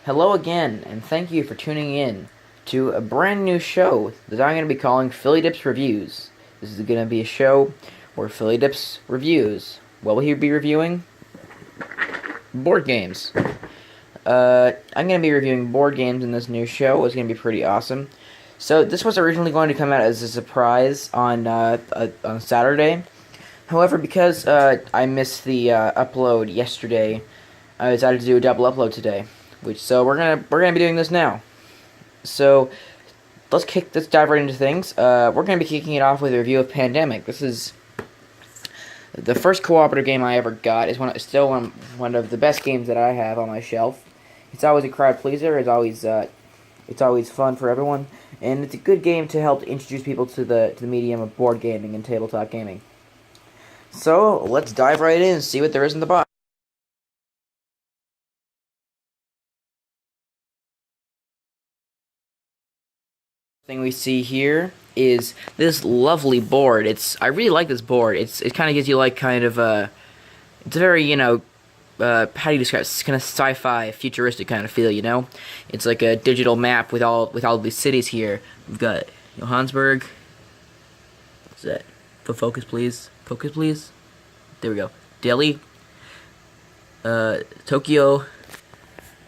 Hello again, and thank you for tuning in to a brand new show that I'm going to be calling PhiliDips Reviews. This is going to be a show where PhiliDips reviews. What will he be reviewing? Board games. I'm going to be reviewing board games in this new show. It's going to be pretty awesome. So this was originally going to come out as a surprise on Saturday. However, because I missed the upload yesterday, I decided to do a double upload today. So we're gonna be doing this now. So let's dive right into things. We're gonna be kicking it off with a review of Pandemic. This is the first cooperative game I ever got. It's still one of the best games that I have on my shelf. It's always a crowd pleaser. It's always fun for everyone, and it's a good game to help introduce people to the medium of board gaming and tabletop gaming. So let's dive right in and see what there is in the box. Thing we see here is this lovely board. I really like this board. It kind of gives you like kind of it's a very how do you describe it? It's kind of sci-fi futuristic kind of feel, It's like a digital map with all these cities here. We've got Johannesburg. What's that? Focus please. Focus please. There we go. Delhi. Tokyo.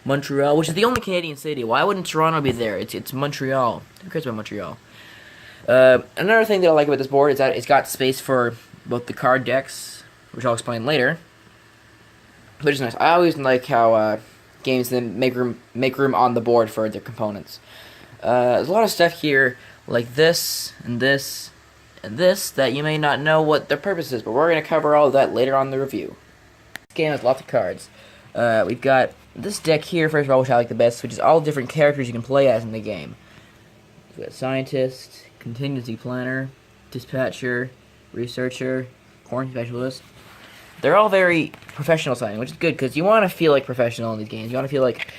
Montreal, which is the only Canadian city. Why wouldn't Toronto be there? It's Montreal. Who cares about Montreal? Another thing that I like about this board is that it's got space for both the card decks, which I'll explain later. Which is nice. I always like how games then make room on the board for their components. There's a lot of stuff here like this and this and this that you may not know what their purpose is, but we're going to cover all of that later on in the review. This game has lots of cards. We've got this deck here, first of all, which I like the best, which is all different characters you can play as in the game. We've got Scientist, Contingency Planner, Dispatcher, Researcher, Quarantine Specialist. They're all very professional sounding, which is good, because you want to feel like professional in these games. You want to feel like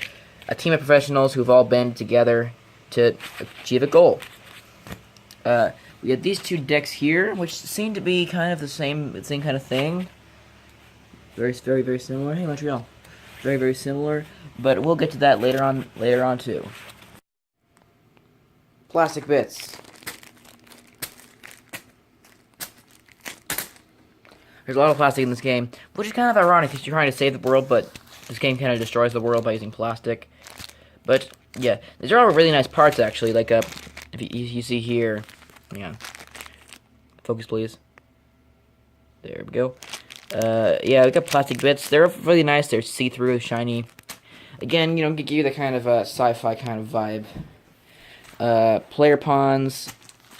a team of professionals who've all banded together to achieve a goal. We have these two decks here, which seem to be kind of the same kind of thing. Very, very, very similar. Hey, Montreal. Very, very similar, but we'll get to that later on too. Plastic bits. There's a lot of plastic in this game, which is kind of ironic because you're trying to save the world, but this game kind of destroys the world by using plastic. But yeah, these are all really nice parts actually. Like if you see here, hang on, focus please. There we go. Yeah, we got plastic bits. They're really nice. They're see-through, shiny. Again, give you the kind of sci-fi kind of vibe. Player pawns,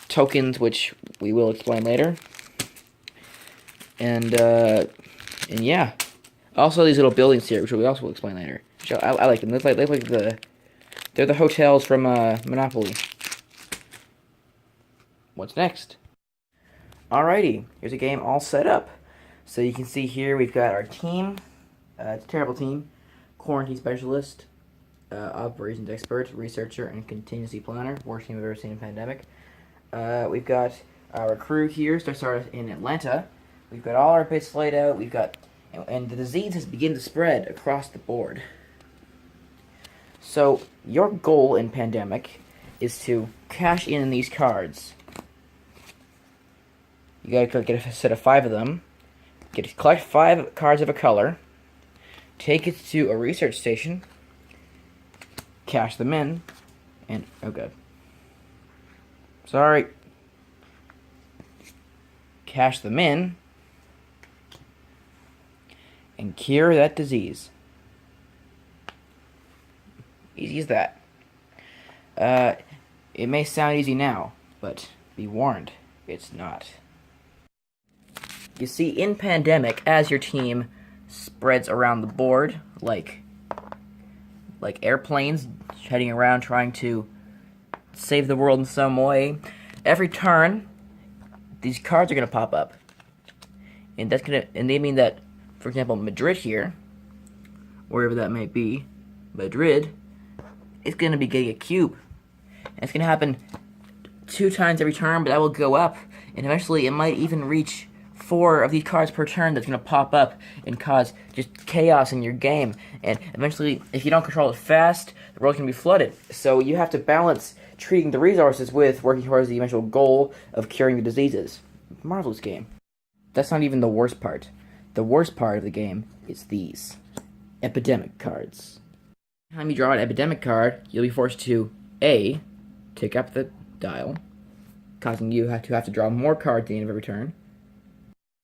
tokens, which we will explain later. And yeah. Also, these little buildings here, which we also will explain later. Which I like them. They're the hotels from Monopoly. What's next? Alrighty, here's a game all set up. So you can see here we've got our team. It's a terrible team. Quarantine Specialist, Operations Expert, Researcher, and Contingency Planner. Worst team I've ever seen in Pandemic. We've got our crew here. Started in Atlanta. We've got all our bits laid out. And the disease has begun to spread across the board. So your goal in Pandemic is to cash in these cards. You gotta get a set of 5 of them. Collect 5 cards of a color, take it to a research station, cash them in, and oh god, sorry, cash them in, and cure that disease. Easy as that. It may sound easy now, but be warned, it's not. You see, in Pandemic, as your team spreads around the board, like airplanes heading around trying to save the world in some way, every turn, these cards are gonna pop up, and they mean that, for example, Madrid here, wherever that may be, Madrid, is gonna be getting a cube, and it's gonna happen 2 times every turn, but that will go up, and eventually it might even reach 4 of these cards per turn that's going to pop up and cause just chaos in your game. And eventually, if you don't control it fast, the world can be flooded. So you have to balance treating the resources with working towards the eventual goal of curing the diseases. Marvelous game. That's not even the worst part. The worst part of the game is these epidemic cards. Every time you draw an epidemic card, you'll be forced to A, tick up the dial, causing you to have to draw more cards at the end of every turn.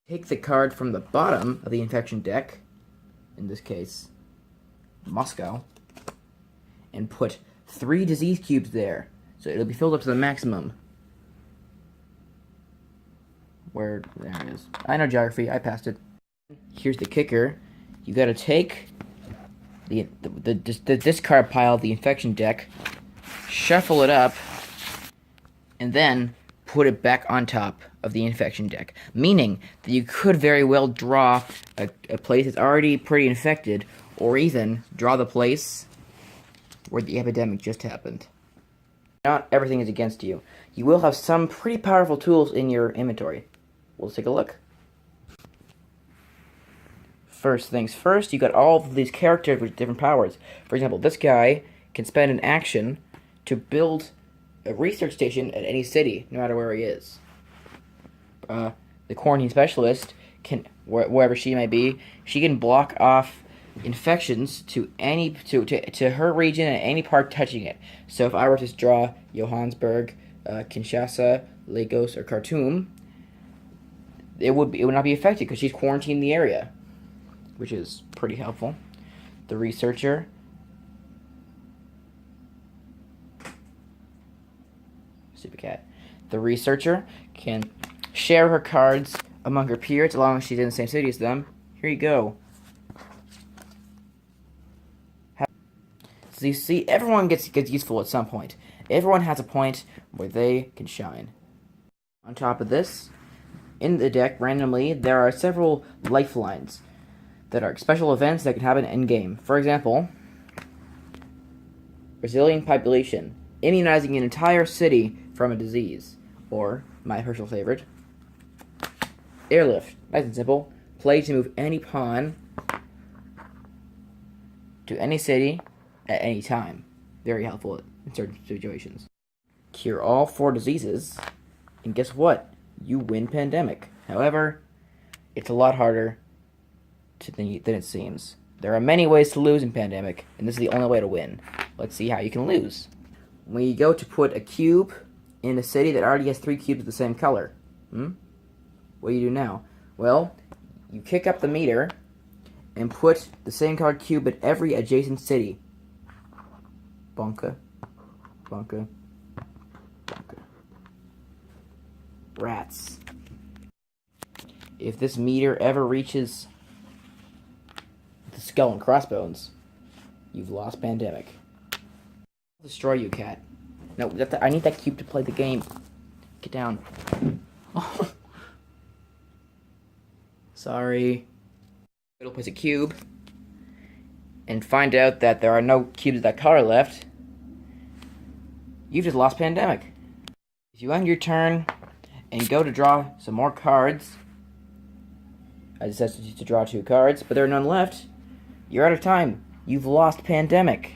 Take the card from the bottom of the infection deck, in this case, Moscow, and put 3 disease cubes there, so it'll be filled up to the maximum. There it is. I know geography, I passed it. Here's the kicker. You gotta take the discard pile of the infection deck, shuffle it up, and then put it back on top of the infection deck. Meaning that you could very well draw a place that's already pretty infected, or even draw the place where the epidemic just happened. Not everything is against you. You will have some pretty powerful tools in your inventory. Let's take a look. First things first, you got all of these characters with different powers. For example, this guy can spend an action to build a research station at any city, no matter where he is. The quarantine specialist can, wherever she may be, she can block off infections to her region and any part touching it. So if I were to draw Johannesburg, Kinshasa, Lagos, or Khartoum, it would not be affected because she's quarantined the area, which is pretty helpful. The researcher stupid cat. The researcher can share her cards among her peers as long as she's in the same city as them. Here you go. So you see, everyone gets useful at some point. Everyone has a point where they can shine. On top of this, in the deck, randomly, there are several lifelines that are special events that can happen in-game. For example, Brazilian population, immunizing an entire city from a disease. Or, my personal favorite, airlift. Nice and simple. Play to move any pawn to any city at any time. Very helpful in certain situations. Cure all 4 diseases, and guess what? You win Pandemic. However, it's a lot harder than it seems. There are many ways to lose in Pandemic, and this is the only way to win. Let's see how you can lose. When you go to put a cube in a city that already has 3 cubes of the same color, what do you do now? Well, you kick up the meter and put the same colored cube at every adjacent city. Bonka, bonka, bonka. Rats. If this meter ever reaches the skull and crossbones, you've lost Pandemic. I'll destroy you, cat. No, I need that cube to play the game. Get down. Oh. Sorry. It'll place a cube and find out that there are no cubes of that color left. You've just lost Pandemic. If you end your turn and go to draw some more cards, I decided to draw 2 cards, but there are none left, you're out of time. You've lost Pandemic.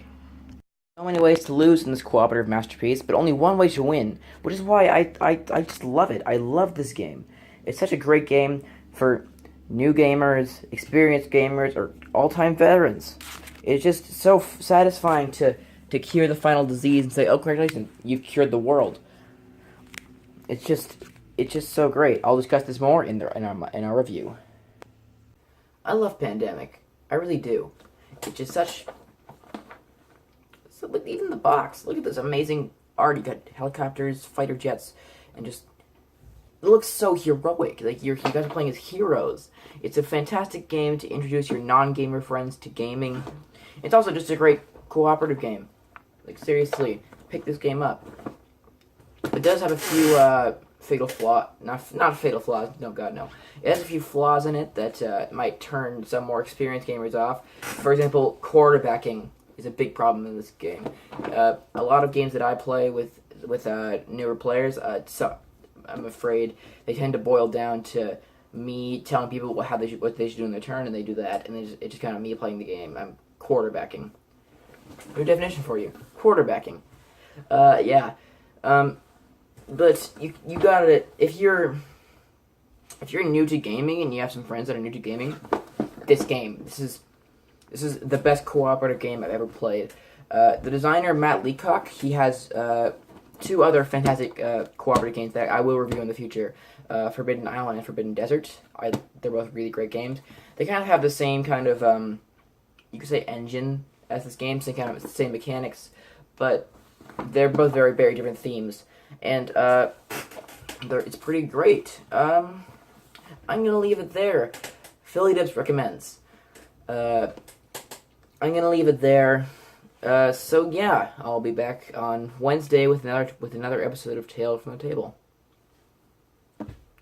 So many ways to lose in this cooperative masterpiece, but only one way to win, which is why I just love it. I love this game. It's such a great game for new gamers, experienced gamers, or all-time veterans. It's just so satisfying to cure the final disease and say, oh, congratulations, you've cured the world. It's just so great. I'll discuss this more in our review. I love Pandemic. I really do. It's just such... So look, even the box. Look at this amazing art. You got helicopters, fighter jets, and just... It looks so heroic. Like, you guys are playing as heroes. It's a fantastic game to introduce your non-gamer friends to gaming. It's also just a great cooperative game. Like, seriously, pick this game up. It does have a few fatal flaws. Not fatal flaws. No, God, no. It has a few flaws in it that might turn some more experienced gamers off. For example, quarterbacking is a big problem in this game. A lot of games that I play with newer players, I'm afraid they tend to boil down to me telling people what they should do in their turn, and they do that, and it's just kind of me playing the game. I'm quarterbacking. Good definition for you. Quarterbacking. Yeah. But you got it. If you're new to gaming and you have some friends that are new to gaming, this is the best cooperative game I've ever played. The designer Matt Leacock, he has 2 other fantastic cooperative games that I will review in the future. Forbidden Island and Forbidden Desert. They're both really great games. They kind of have the same kind of you could say engine as this game, same mechanics, but they're both very, very different themes, and it's pretty great. I'm gonna leave it there. PhiliDips recommends. I'm gonna leave it there. So yeah, I'll be back on Wednesday with another episode of Tales from the Table.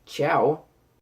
Ciao.